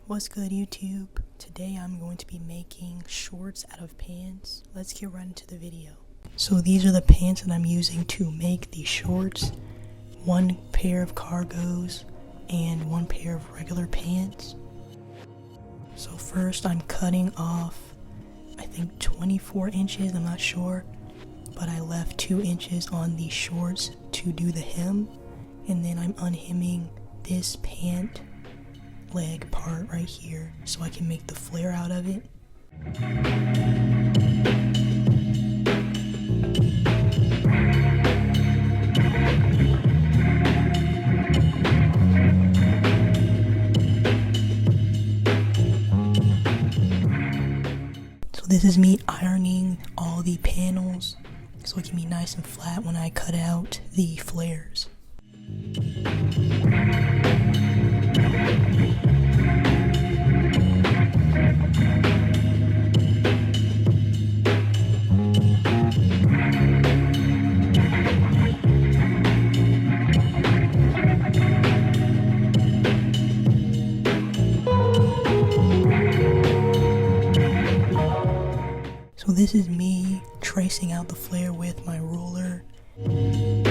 What's good, YouTube? Today I'm going to be making shorts out of pants. Let's get right into the video. So these are the pants that I'm using to make the shorts. One pair of cargos and one pair of regular pants. So first I'm cutting off, I think 24 inches, I'm not sure, but I left 2 inches on the shorts to do the hem, and then I'm unhemming this pant leg part right here so I can make the flare out of it. So this is me ironing all the panels so it can be nice and flat when I cut out the flares. So this is me tracing out the flare with my ruler, and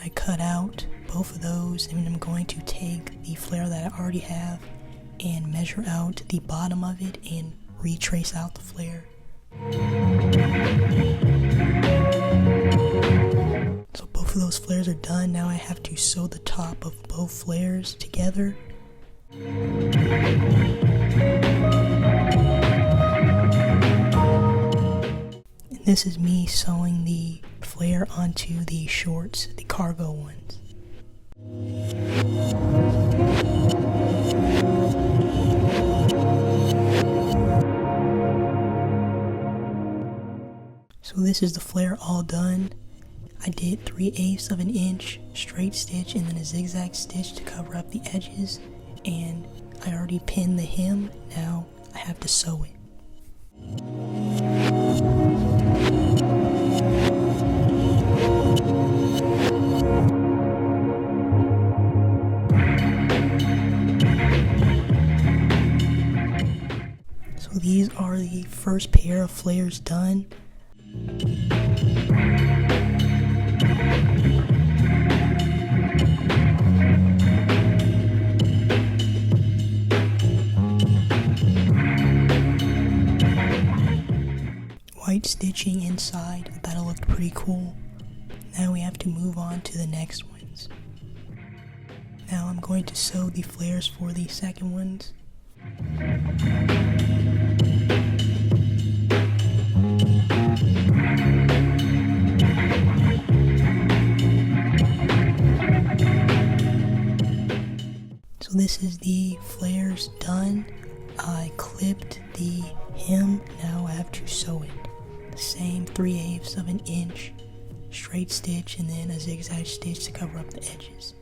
I cut out both of those, and I'm going to take the flare that I already have and measure out the bottom of it and retrace out the flare. So both of those flares are done. Now I have to sew the top of both flares together. This is me sewing the flare onto the shorts, the cargo ones. So this is the flare all done. I did 3/8 of an inch straight stitch and then a zigzag stitch to cover up the edges, and I already pinned the hem. Now I have to sew it. So these are the first pair of flares done. White stitching inside, I thought it looked pretty cool. Now we have to move on to the next ones. Now I'm going to sew the flares for the second ones. So this is the flares done. I clipped the hem, now I have to sew it. The same 3/8 of an inch straight stitch and then a zigzag stitch to cover up the edges.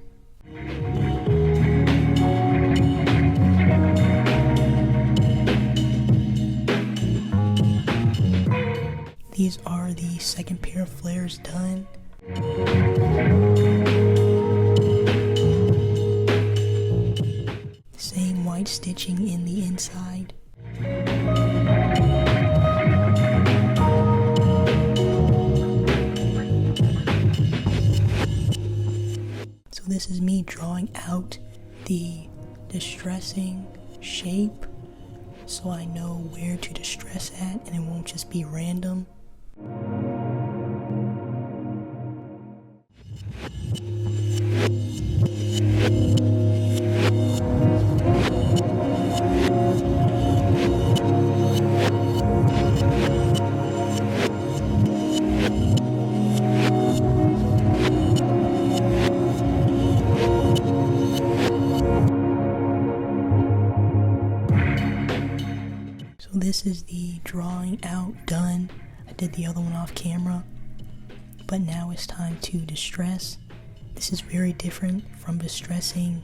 These are the second pair of flares done. Same white stitching in the inside. So this is me drawing out the distressing shape so I know where to distress at and it won't just be random. So this is the drawing out done. I did the other one off camera, but now it's time to distress. This is very different from distressing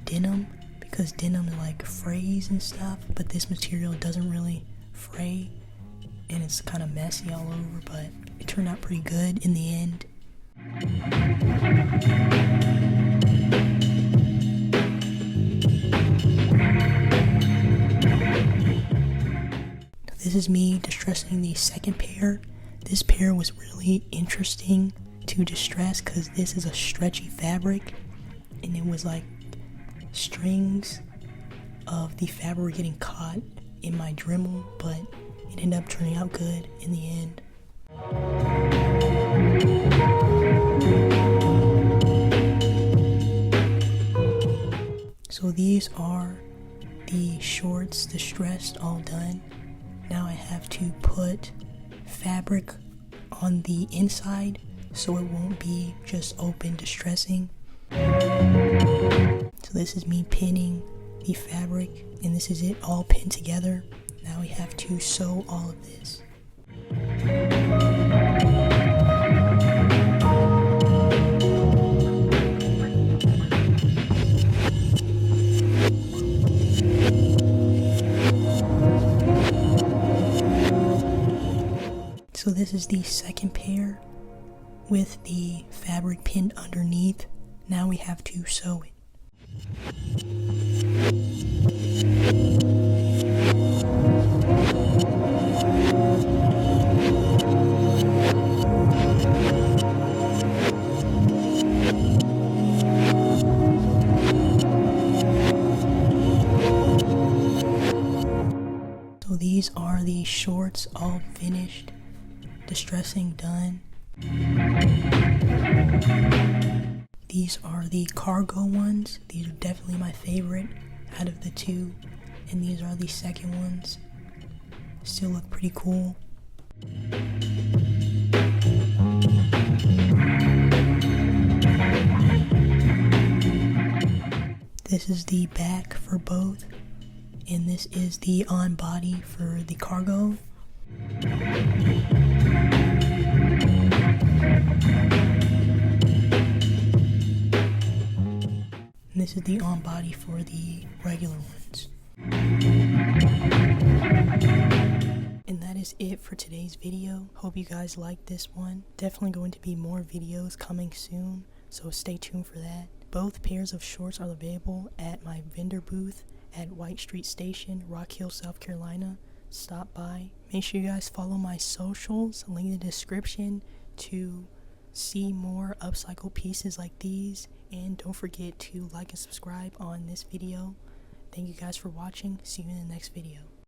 denim because denim is like frays and stuff, but this material doesn't really fray and it's kind of messy all over, but it turned out pretty good in the end. this is me distressing the second pair. This pair was really interesting to distress because this is a stretchy fabric, and it was like strings of the fabric getting caught in my Dremel, but it ended up turning out good in the end. So these are the shorts distressed, all done. Now I have to put fabric on the inside so it won't be just open distressing. So this is me pinning the fabric, and this is it all pinned together. Now we have to sew all of this. So this is the second pair with the fabric pinned underneath. Now we have to sew it. So these are the shorts all finished, distressing done. These are the cargo ones. These are definitely my favorite out of the two, and these are the second ones. Still look pretty cool. This is the back for both, and this is the on body for the cargo. And this is the on body for the regular ones. And that is it for today's video. Hope you guys liked this one. Definitely going to be more videos coming soon, so stay tuned for that. Both pairs of shorts are available at my vendor booth at White Street Station, Rock Hill, South Carolina. Stop by. Make sure you guys follow my socials, link in the description, to see more upcycle pieces like these. And don't forget to like and subscribe on this video. Thank you guys for watching. See you in the next video.